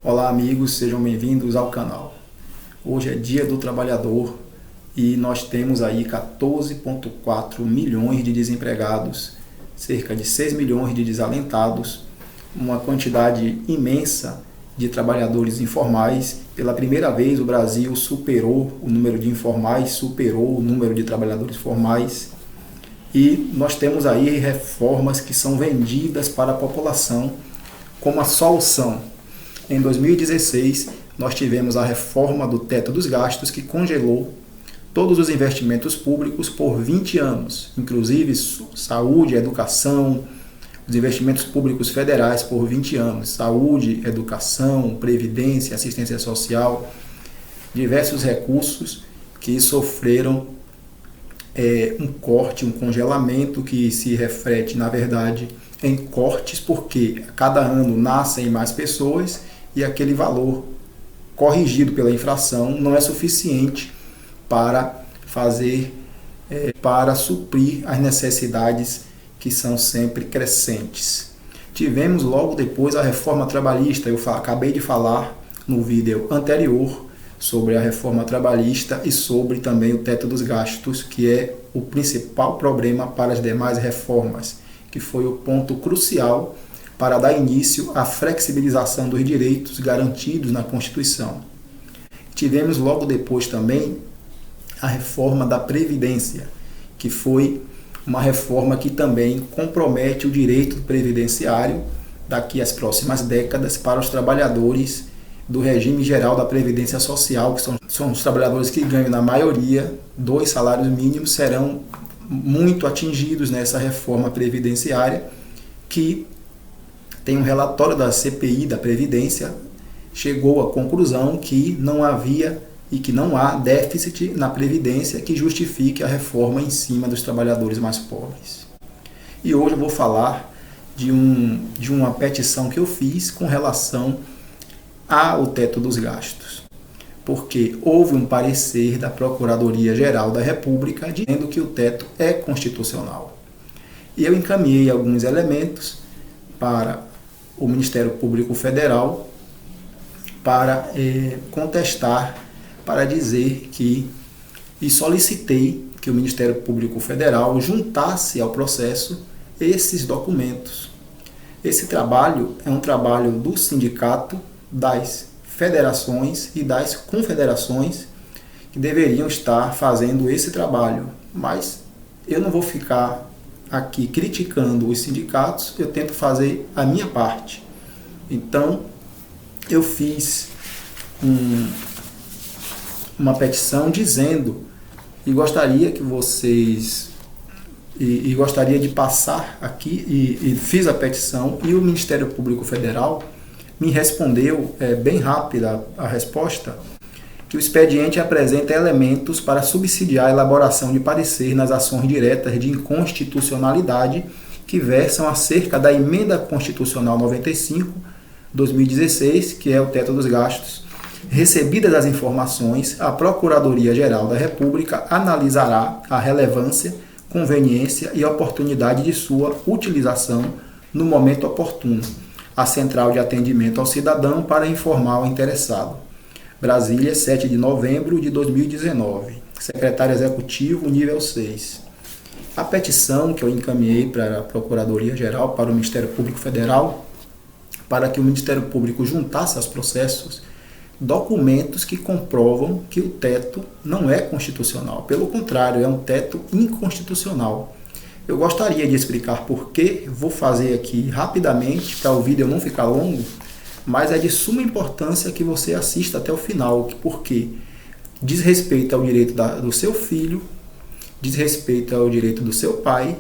Olá amigos, sejam bem-vindos ao canal. Hoje é Dia do Trabalhador e nós temos aí 14,4 milhões de desempregados, cerca de 6 milhões de desalentados, uma quantidade imensa de trabalhadores informais. Pela primeira vez o Brasil superou o número de informais, superou o número de trabalhadores formais. E nós temos aí reformas que são vendidas para a população como a solução. Em 2016, nós tivemos a reforma do teto dos gastos que congelou todos os investimentos públicos por 20 anos, inclusive saúde, educação, os investimentos públicos federais por 20 anos, saúde, educação, previdência, assistência social, diversos recursos que sofreram um corte, um congelamento que se reflete, na verdade, em cortes, porque a cada ano nascem mais pessoas e aquele valor corrigido pela inflação não é suficiente para para suprir as necessidades que são sempre crescentes. Tivemos logo depois a reforma trabalhista. Eu acabei de falar no vídeo anterior sobre a reforma trabalhista e sobre também o teto dos gastos, que é o principal problema para as demais reformas, que foi o ponto crucial para dar início à flexibilização dos direitos garantidos na Constituição. Tivemos logo depois também a reforma da Previdência, que foi uma reforma que também compromete o direito previdenciário daqui às próximas décadas para os trabalhadores do regime geral da Previdência Social, que são os trabalhadores que ganham, na maioria, 2 salários mínimos, serão muito atingidos nessa reforma previdenciária, que tem um relatório da CPI da Previdência, chegou à conclusão que não havia e que não há déficit na Previdência que justifique a reforma em cima dos trabalhadores mais pobres. E hoje eu vou falar de uma petição que eu fiz com relação ao teto dos gastos, porque houve um parecer da Procuradoria-Geral da República dizendo que o teto é constitucional. E eu encaminhei alguns elementos para o Ministério Público Federal para contestar, para dizer que, e solicitei que o Ministério Público Federal juntasse ao processo esses documentos. Esse trabalho é um trabalho do sindicato, das federações e das confederações que deveriam estar fazendo esse trabalho, mas eu não vou ficar aqui criticando os sindicatos, eu tento fazer a minha parte. Então, eu fiz uma petição dizendo, e gostaria que vocês, e gostaria de passar aqui, e fiz a petição, e o Ministério Público Federal me respondeu, bem rápida a resposta, que o expediente apresenta elementos para subsidiar a elaboração de parecer nas ações diretas de inconstitucionalidade que versam acerca da Emenda Constitucional 95/2016, que é o teto dos gastos. Recebidas as informações, a Procuradoria-Geral da República analisará a relevância, conveniência e oportunidade de sua utilização no momento oportuno. A Central de Atendimento ao Cidadão para informar o interessado. Brasília, 7 de novembro de 2019. Secretário Executivo, nível 6. A petição que eu encaminhei para a Procuradoria-Geral, para o Ministério Público Federal, para que o Ministério Público juntasse aos processos documentos que comprovam que o teto não é constitucional. Pelo contrário, é um teto inconstitucional. Eu gostaria de explicar por quê, vou fazer aqui rapidamente para o vídeo não ficar longo, mas é de suma importância que você assista até o final, porque diz respeito ao direito do seu filho, diz respeito ao direito do seu pai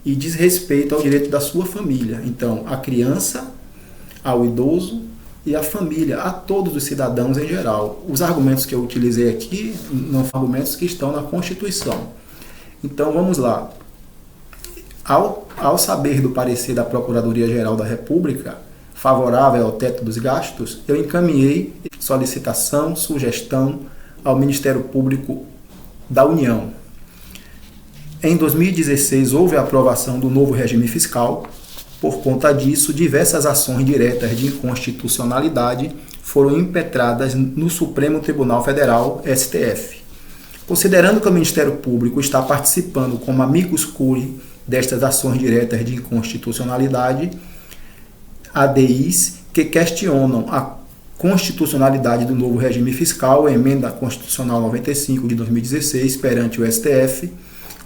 e diz respeito ao direito da sua família. Então, a criança, ao idoso e à família, a todos os cidadãos em geral. Os argumentos que eu utilizei aqui não são argumentos que estão na Constituição. Então, vamos lá. Ao saber do parecer da Procuradoria-Geral da República, favorável ao teto dos gastos, eu encaminhei solicitação, sugestão ao Ministério Público da União. Em 2016, houve a aprovação do novo regime fiscal, Por conta disso, diversas ações diretas de inconstitucionalidade foram impetradas no Supremo Tribunal Federal, STF. Considerando que o Ministério Público está participando como amicus curiae destas ações diretas de inconstitucionalidade, ADIs que questionam a constitucionalidade do novo regime fiscal, a Emenda Constitucional 95 de 2016, perante o STF,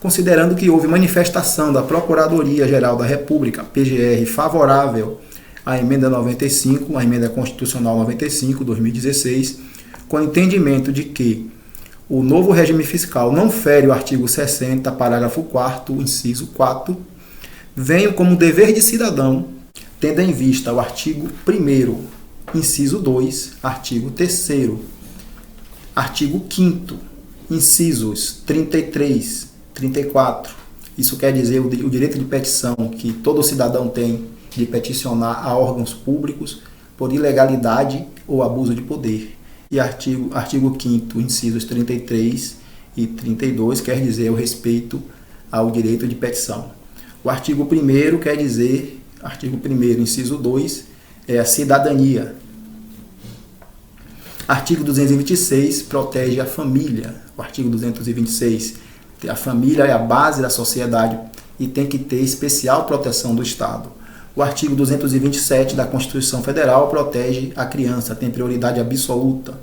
considerando que houve manifestação da Procuradoria-Geral da República, PGR, favorável à Emenda 95, a Emenda Constitucional 95, 2016, com o entendimento de que o novo regime fiscal não fere o artigo 60, parágrafo 4º, inciso 4, venho como dever de cidadão, tendo em vista o artigo 1º, inciso 2, artigo 3º, artigo 5º, incisos 33, 34. Isso quer dizer o direito de petição que todo cidadão tem de peticionar a órgãos públicos por ilegalidade ou abuso de poder. E artigo 5º, incisos 33 e 32, quer dizer o respeito ao direito de petição. O artigo 1º quer dizer, artigo 1º, inciso 2, é a cidadania. Artigo 226 protege a família. O artigo 226, a família é a base da sociedade e tem que ter especial proteção do Estado. O artigo 227 da Constituição Federal protege a criança, tem prioridade absoluta.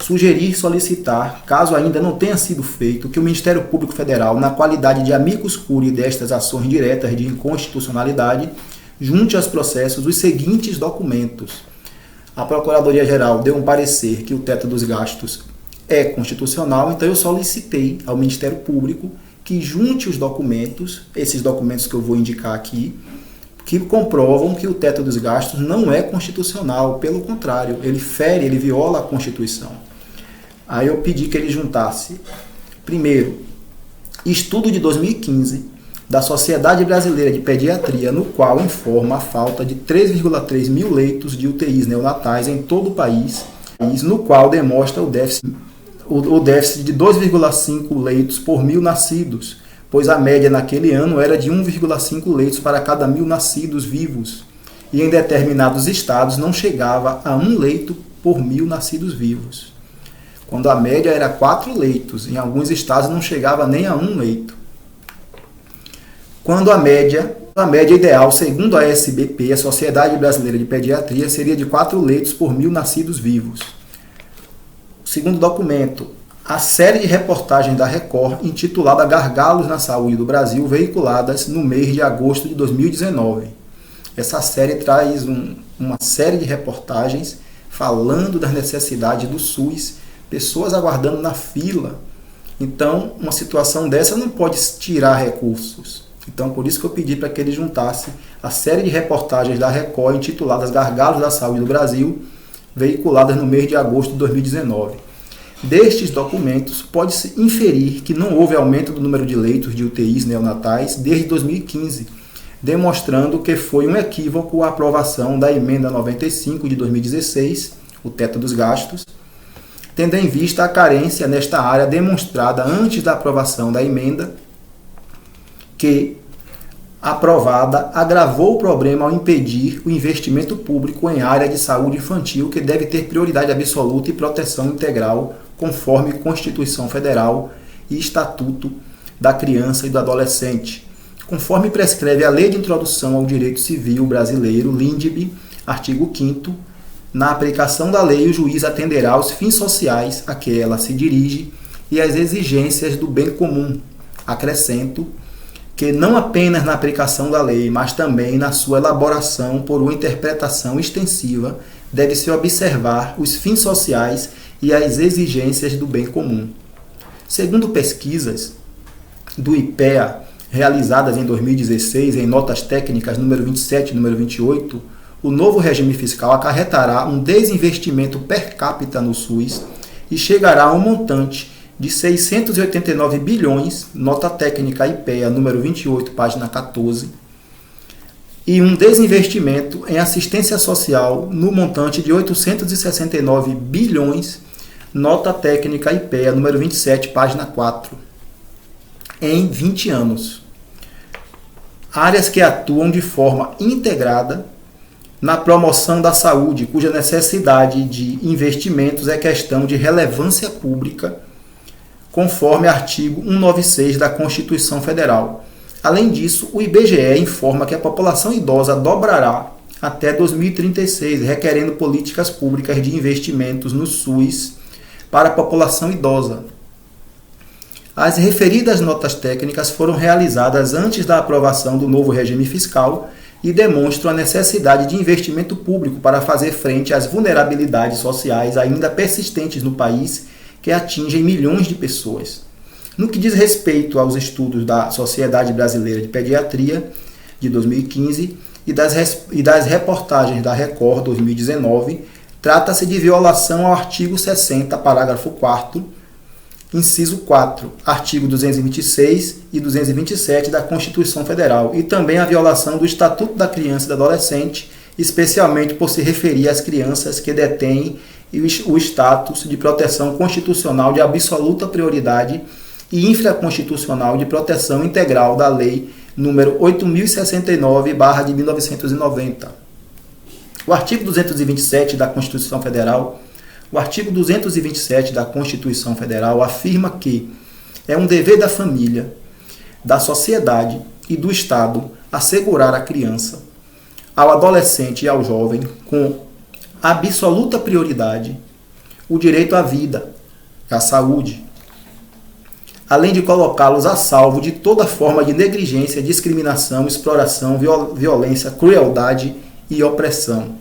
Sugerir, solicitar, caso ainda não tenha sido feito, que o Ministério Público Federal, na qualidade de amicus curiae destas ações diretas de inconstitucionalidade, junte aos processos os seguintes documentos. A Procuradoria-Geral deu um parecer que o teto dos gastos é constitucional, então eu solicitei ao Ministério Público que junte os documentos, esses documentos que eu vou indicar aqui, que comprovam que o teto dos gastos não é constitucional, pelo contrário, ele fere, ele viola a Constituição. Aí eu pedi que ele juntasse, primeiro, estudo de 2015 da Sociedade Brasileira de Pediatria, no qual informa a falta de 3,3 mil leitos de UTIs neonatais em todo o país, no qual demonstra o déficit de 2,5 leitos por mil nascidos, pois a média naquele ano era de 1,5 leitos para cada 1.000 nascidos vivos, e em determinados estados não chegava a 1 leito por 1.000 nascidos vivos, quando a média era 4 leitos, em alguns estados não chegava nem a 1 leito. Quando a média ideal, segundo a SBP, a Sociedade Brasileira de Pediatria, seria de 4 leitos por 1.000 nascidos vivos. Segundo documento, a série de reportagens da Record, intitulada Gargalos na Saúde do Brasil, veiculadas no mês de agosto de 2019. Essa série traz uma série de reportagens falando das necessidades do SUS, pessoas aguardando na fila. Então, uma situação dessa não pode tirar recursos. Então, por isso que eu pedi para que ele juntasse a série de reportagens da Record, intituladas Gargalos da Saúde do Brasil, veiculadas no mês de agosto de 2019. Destes documentos, pode-se inferir que não houve aumento do número de leitos de UTIs neonatais desde 2015, demonstrando que foi um equívoco a aprovação da Emenda 95 de 2016, o teto dos gastos, tendo em vista a carência nesta área demonstrada antes da aprovação da emenda, que, aprovada, agravou o problema ao impedir o investimento público em área de saúde infantil, que deve ter prioridade absoluta e proteção integral, conforme Constituição Federal e Estatuto da Criança e do Adolescente, conforme prescreve a Lei de Introdução ao Direito Civil Brasileiro, LINDB, artigo 5º, na aplicação da lei, o juiz atenderá aos fins sociais a que ela se dirige e às exigências do bem comum. Acrescento que não apenas na aplicação da lei, mas também na sua elaboração por uma interpretação extensiva, deve-se observar os fins sociais e as exigências do bem comum. Segundo pesquisas do IPEA, realizadas em 2016 em notas técnicas número 27 e número 28, o novo regime fiscal acarretará um desinvestimento per capita no SUS e chegará a um montante de 689 bilhões, nota técnica IPEA número 28, página 14, e um desinvestimento em assistência social no montante de 869 bilhões, nota técnica IPEA número 27, página 4, em 20 anos. áreas que atuam de forma integrada na promoção da saúde, cuja necessidade de investimentos é questão de relevância pública, conforme artigo 196 da Constituição Federal. Além disso, o IBGE informa que a população idosa dobrará até 2036, requerendo políticas públicas de investimentos no SUS para a população idosa. As referidas notas técnicas foram realizadas antes da aprovação do novo regime fiscal e demonstram a necessidade de investimento público para fazer frente às vulnerabilidades sociais ainda persistentes no país, que atingem milhões de pessoas. No que diz respeito aos estudos da Sociedade Brasileira de Pediatria, de 2015, e das reportagens da Record 2019, trata-se de violação ao artigo 60, parágrafo 4º, inciso 4, artigo 226 e 227 da Constituição Federal, e também a violação do Estatuto da Criança e do Adolescente, especialmente por se referir às crianças que detêm o status de proteção constitucional de absoluta prioridade e infraconstitucional de proteção integral da Lei nº 8.069, de 1990. O artigo 227 da Constituição Federal, o artigo 227 da Constituição Federal afirma que é um dever da família, da sociedade e do Estado assegurar à criança, ao adolescente e ao jovem, com absoluta prioridade, o direito à vida, à saúde, além de colocá-los a salvo de toda forma de negligência, discriminação, exploração, violência, crueldade e opressão.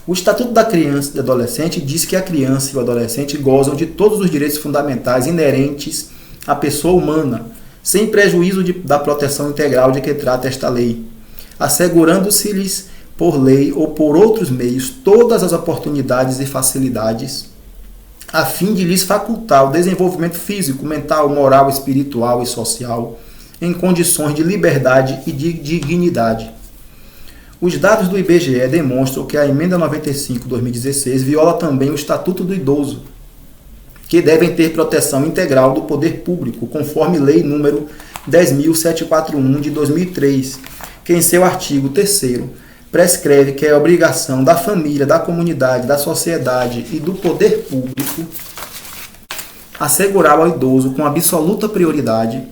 O Estatuto da Criança e do Adolescente diz que a criança e o adolescente gozam de todos os direitos fundamentais inerentes à pessoa humana, sem prejuízo da proteção integral de que trata esta lei, assegurando-se-lhes por lei ou por outros meios todas as oportunidades e facilidades, a fim de lhes facultar o desenvolvimento físico, mental, moral, espiritual e social, em condições de liberdade e de dignidade. Os dados do IBGE demonstram que a Emenda 95/2016 viola também o Estatuto do Idoso, que devem ter proteção integral do poder público, conforme Lei nº 10.741 de 2003, que em seu artigo 3º prescreve que é obrigação da família, da comunidade, da sociedade e do poder público assegurar ao idoso com absoluta prioridade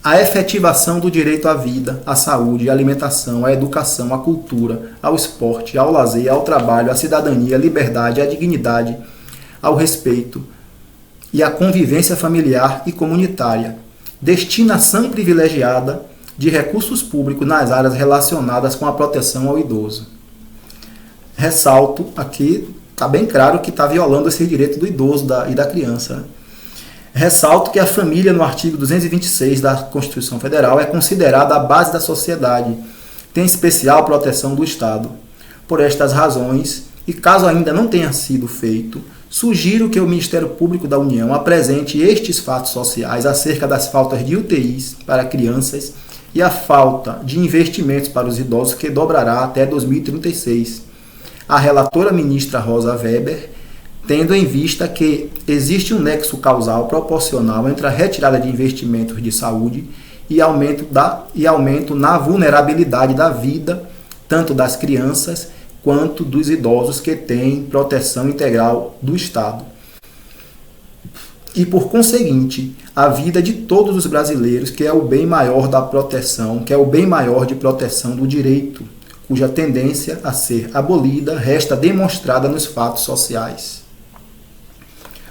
a efetivação do direito à vida, à saúde, à alimentação, à educação, à cultura, ao esporte, ao lazer, ao trabalho, à cidadania, à liberdade, à dignidade, ao respeito e à convivência familiar e comunitária. Destinação privilegiada de recursos públicos nas áreas relacionadas com a proteção ao idoso. Ressalto aqui, está bem claro que está violando esse direito do idoso e da criança, né? Ressalto que a família, no artigo 226 da Constituição Federal, é considerada a base da sociedade, tem especial proteção do Estado. Por estas razões, e caso ainda não tenha sido feito, sugiro que o Ministério Público da União apresente estes fatos sociais acerca das faltas de UTIs para crianças e a falta de investimentos para os idosos, que dobrará até 2036. A relatora ministra Rosa Weber, tendo em vista que existe um nexo causal proporcional entre a retirada de investimentos de saúde e aumento na vulnerabilidade da vida, tanto das crianças quanto dos idosos que têm proteção integral do Estado. E, por conseguinte, a vida de todos os brasileiros, que é o bem maior da proteção, que é o bem maior de proteção do direito, cuja tendência a ser abolida resta demonstrada nos fatos sociais.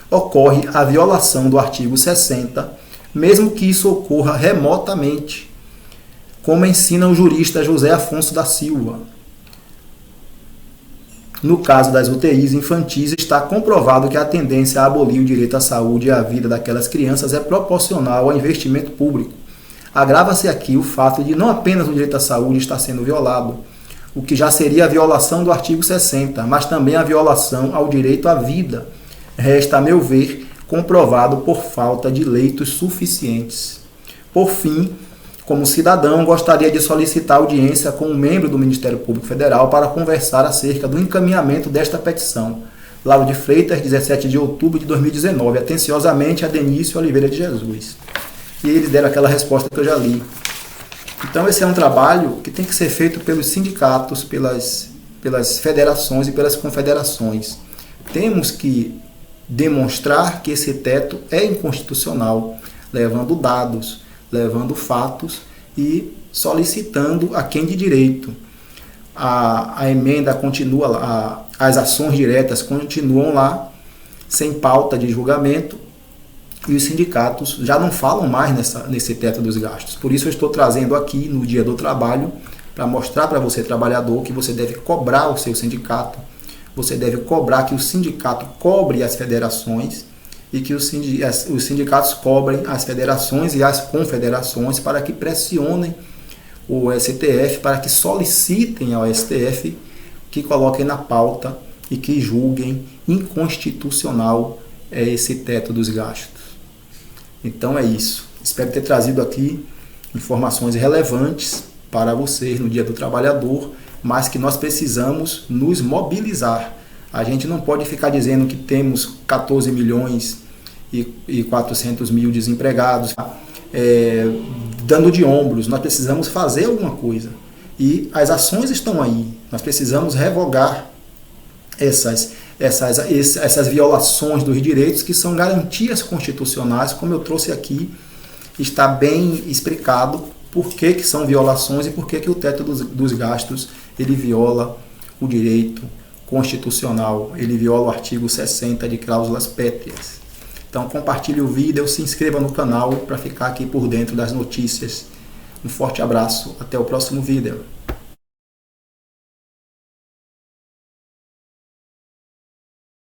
Ocorre a violação do artigo 60, mesmo que isso ocorra remotamente, como ensina o jurista José Afonso da Silva. No caso das UTIs infantis, está comprovado que a tendência a abolir o direito à saúde e à vida daquelas crianças é proporcional ao investimento público. Agrava-se aqui o fato de não apenas o direito à saúde estar sendo violado, o que já seria a violação do artigo 60, mas também a violação ao direito à vida. Resta, a meu ver, comprovado por falta de leitos suficientes. Por fim, como cidadão, gostaria de solicitar audiência com um membro do Ministério Público Federal para conversar acerca do encaminhamento desta petição. Lauro de Freitas, 17 de outubro de 2019. Atenciosamente, Adenício Oliveira de Jesus. E eles deram aquela resposta que eu já li. Então esse é um trabalho que tem que ser feito pelos sindicatos, pelas federações e pelas confederações. Temos que demonstrar que esse teto é inconstitucional, levando dados, levando fatos e solicitando a quem de direito. A emenda continua lá, as ações diretas continuam lá, sem pauta de julgamento, e os sindicatos já não falam mais nesse teto dos gastos. Por isso eu estou trazendo aqui no Dia do Trabalho, para mostrar para você, trabalhador, que você deve cobrar o seu sindicato, você deve cobrar que o sindicato cobre as federações e que os sindicatos cobrem as federações e as confederações para que pressionem o STF, para que solicitem ao STF que coloquem na pauta e que julguem inconstitucional esse teto dos gastos. Então é isso. Espero ter trazido aqui informações relevantes para vocês no Dia do Trabalhador, mas que nós precisamos nos mobilizar. A gente não pode ficar dizendo que temos 14 milhões e 400 mil desempregados, dando de ombros. Nós precisamos fazer alguma coisa. E as ações estão aí. Nós precisamos revogar essas violações dos direitos, que são garantias constitucionais, como eu trouxe aqui, está bem explicado por que são violações e por que o teto dos gastos ele viola o direito constitucional, ele viola o artigo 60 de cláusulas pétreas. Então compartilhe o vídeo, se inscreva no canal para ficar aqui por dentro das notícias. Um forte abraço, até o próximo vídeo.